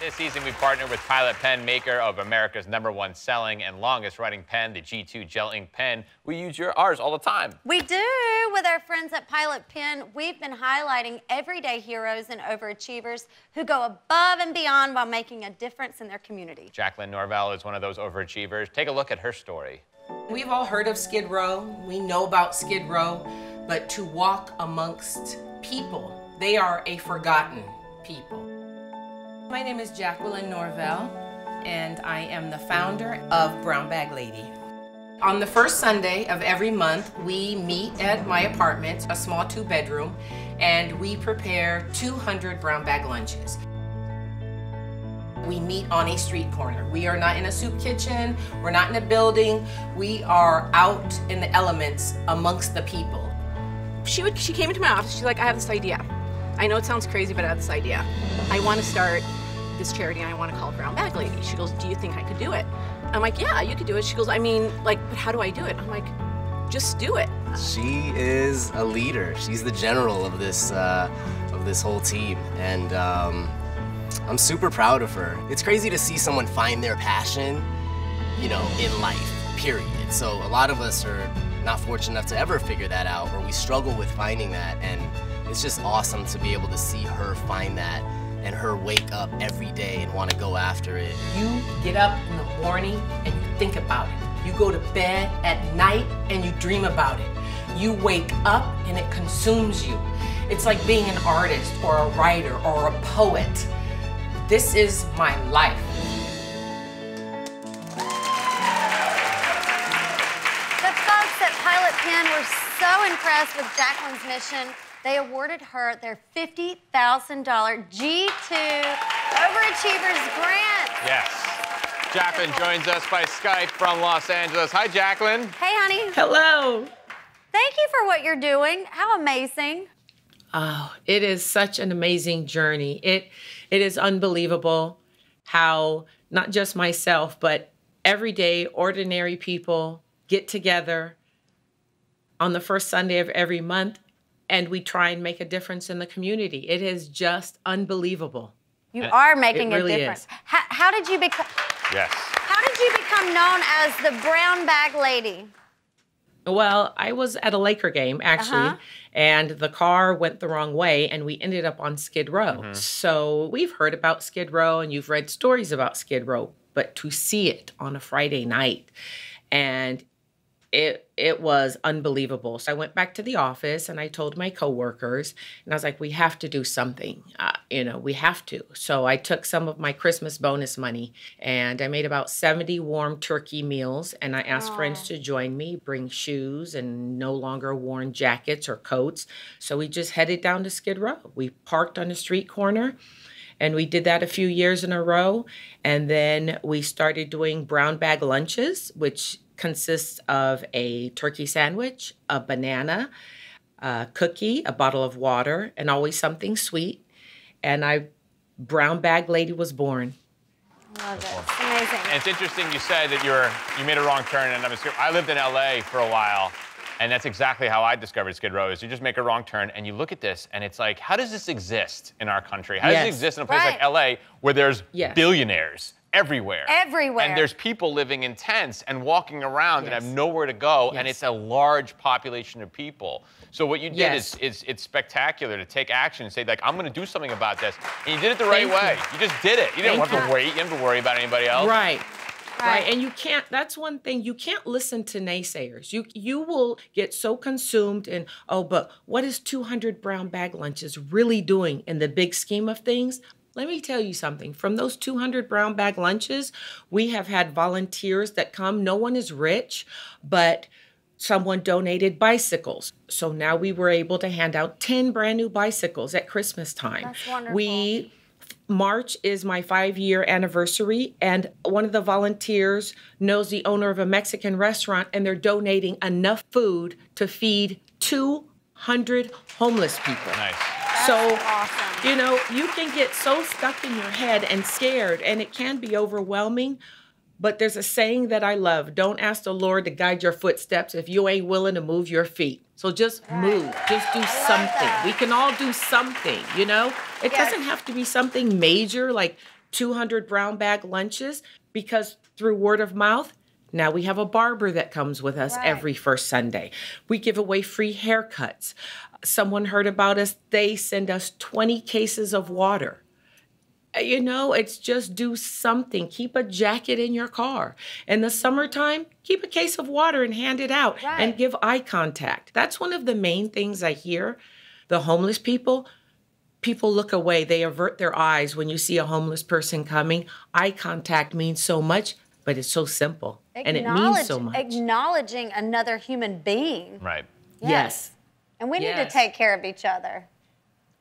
This season, we partnered with Pilot Pen, maker of America's #1 selling and longest writing pen, the G2 Gel Ink Pen. We use ours all the time. We do. With our friends at Pilot Pen, we've been highlighting everyday heroes and overachievers who go above and beyond while making a difference in their community. Jacqueline Norvell is one of those overachievers. Take a look at her story. We've all heard of Skid Row. We know about Skid Row, but to walk amongst people, they are a forgotten people. My name is Jacqueline Norvell, and I am the founder of Brown Bag Lady. On the first Sunday of every month, we meet at my apartment, a small 2-bedroom, and we prepare 200 brown bag lunches. We meet on a street corner. We are not in a soup kitchen, we're not in a building, we are out in the elements amongst the people. She came into my office, she's like, I have this idea. I know it sounds crazy, but I have this idea. I want to start this charity and I want to call it Brown Bag Lady. She goes, do you think I could do it? I'm like, yeah, you could do it. She goes, I mean, like, but how do I do it? I'm like, just do it. She is a leader. She's the general of this whole team, and I'm super proud of her. It's crazy to see someone find their passion, you know, in life, period. So a lot of us are not fortunate enough to ever figure that out, or we struggle with finding that, and it's just awesome to be able to see her find that and her wake up every day and want to go after it. You get up in the morning and you think about it. You go to bed at night and you dream about it. You wake up and it consumes you. It's like being an artist or a writer or a poet. This is my life. The folks at Pilot Pen were so impressed with Jacqueline's mission, they awarded her their $50,000 G2 Overachievers grant. Yes. Jacqueline joins us by Skype from Los Angeles. Hi, Jacqueline. Hey, honey. Hello. Thank you for what you're doing. How amazing. Oh, it is such an amazing journey. It is unbelievable how not just myself, but everyday ordinary people get together on the first Sunday of every month, and we try and make a difference in the community. It is just unbelievable. You are making it really a difference. is. How did you become? Yes. How did you become known as the Brown Bag Lady? Well, I was at a Laker game, actually, and the car went the wrong way, and we ended up on Skid Row. So we've heard about Skid Row, and you've read stories about Skid Row, but to see it on a Friday night, and it was unbelievable. So I went back to the office and I told my coworkers, and I was like, we have to do something, you know, we have to. So I took some of my Christmas bonus money and I made about 70 warm turkey meals, and I asked friends to join me, bring shoes and no longer worn jackets or coats. So we just headed down to Skid Row. We parked on a street corner, and we did that a few years in a row. And then we started doing brown bag lunches, which consists of a turkey sandwich, a banana, a cookie, a bottle of water, and always something sweet. And Brown Bag Lady was born. Love it. It's amazing. And it's interesting you said that you made a wrong turn, and I lived in LA for a while, and that's exactly how I discovered Skid Row. Is you just make a wrong turn and you look at this and it's like, how does this exist in our country? How does it exist in a place like LA where there's billionaires everywhere? Everywhere. And there's people living in tents and walking around and have nowhere to go, and it's a large population of people. So what you did is it's spectacular to take action and say, like, I'm gonna do something about this. And you did it the right way. You just did it. You didn't have to wait. You didn't have to worry about anybody else. Right. Right, and you can't, that's one thing, you can't listen to naysayers. You will get so consumed in, oh, but what is 200 brown bag lunches really doing in the big scheme of things? Let me tell you something. From those 200 brown bag lunches, we have had volunteers that come. No one is rich, but someone donated bicycles. So now we were able to hand out 10 brand new bicycles at Christmas time. That's wonderful. March is my 5-year anniversary, and one of the volunteers knows the owner of a Mexican restaurant, and they're donating enough food to feed 200 homeless people. Nice. So, awesome. you know, you can get so stuck in your head and scared, and it can be overwhelming. But there's a saying that I love: don't ask the Lord to guide your footsteps if you ain't willing to move your feet. So just move, just do something. We can all do something, you know? It doesn't have to be something major, like 200 brown bag lunches, because through word of mouth, now we have a barber that comes with us every first Sunday. We give away free haircuts. Someone heard about us, they send us 20 cases of water. You know, it's just do something. Keep a jacket in your car. In the summertime, keep a case of water and hand it out and give eye contact. That's one of the main things I hear. The homeless people look away. They avert their eyes when you see a homeless person coming. Eye contact means so much, but it's so simple. And it means so much. Acknowledging another human being. Right. Yes. And we need to take care of each other.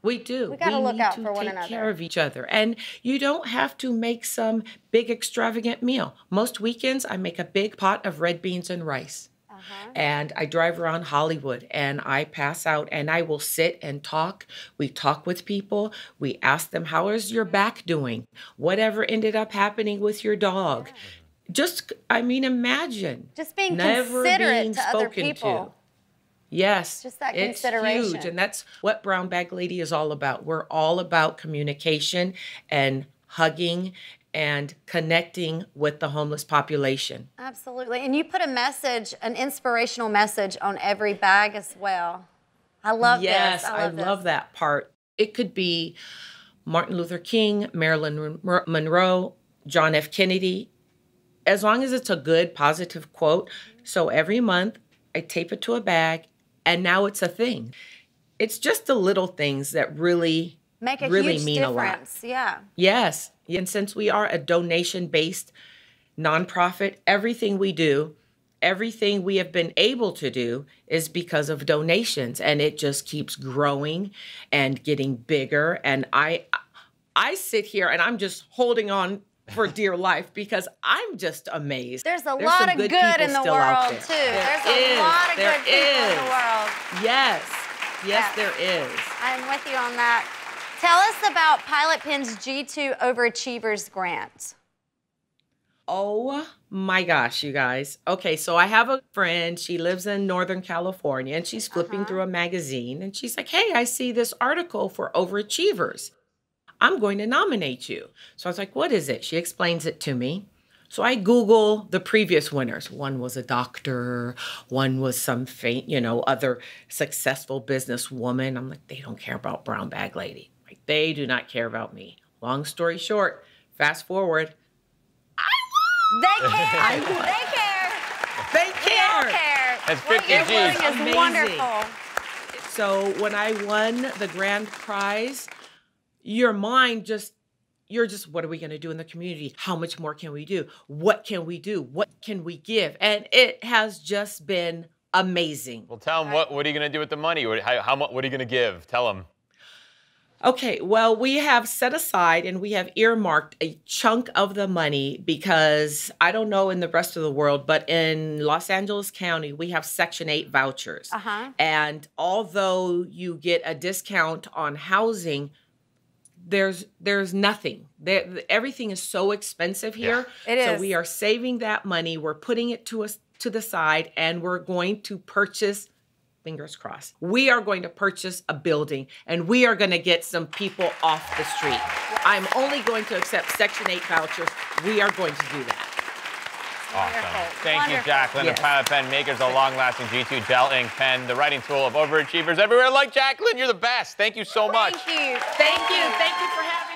We do. We got to look out for one another. Take care of each other. And you don't have to make some big extravagant meal. Most weekends, I make a big pot of red beans and rice. And I drive around Hollywood and I pass out and I will sit and talk. We talk with people. We ask them, how is your back doing? Whatever ended up happening with your dog? Just, I mean, imagine. Just being never considerate being to other spoken people. to. Yes. Just that it's consideration. huge. And that's what Brown Bag Lady is all about. We're all about communication and hugging and connecting with the homeless population. Absolutely. And you put a message, an inspirational message on every bag as well. I love this. Yes, I love that part. It could be Martin Luther King, Marilyn Monroe, John F. Kennedy, as long as it's a good, positive quote. So every month I tape it to a bag, and now it's a thing. It's just the little things that really make a really huge mean difference. A lot. Yeah. Yes. And since we are a donation-based nonprofit, everything we do, everything we have been able to do is because of donations, and it just keeps growing and getting bigger. And I sit here and I'm just holding on for dear life because I'm just amazed. There's a lot of good in the world too. There's a lot of good people in the world. Yes. Yes, there is. I'm with you on that. Tell us about Pilot Pen's G2 Overachievers grant. Oh my gosh, you guys. Okay, so I have a friend. She lives in Northern California, and she's flipping through a magazine, and she's like, hey, I see this article for overachievers. I'm going to nominate you. So I was like, what is it? She explains it to me. So I Google the previous winners. One was a doctor. One was some other successful businesswoman. I'm like, they don't care about Brown Bag Lady. Like, they do not care about me. Long story short, fast forward. They care. They care. They care. We all care. That's 50 What you're doing G's. is Amazing. wonderful. So when I won the grand prize, your mind you're just, what are we going to do in the community? How much more can we do? What can we do? What can we give? And it has just been amazing. Well, tell them, what are you going to do with the money? What are you going to give? Tell them. Okay, well, we have set aside and we have earmarked a chunk of the money because I don't know in the rest of the world, but in Los Angeles County, we have Section 8 vouchers. And although you get a discount on housing, there's nothing. Everything is so expensive here. It is. So we are saving that money. We're putting it to the side, and we're going to purchase, fingers crossed, we are going to purchase a building, and we are going to get some people off the street. I'm only going to accept Section 8 vouchers. We are going to do that. Awesome. Thank you, Jacqueline, the Pilot Pen, makers of long-lasting G2 gel ink pen, the writing tool of overachievers everywhere. Like Jacqueline, you're the best. Thank you so much. Thank you. Thank you. Thank you for having me.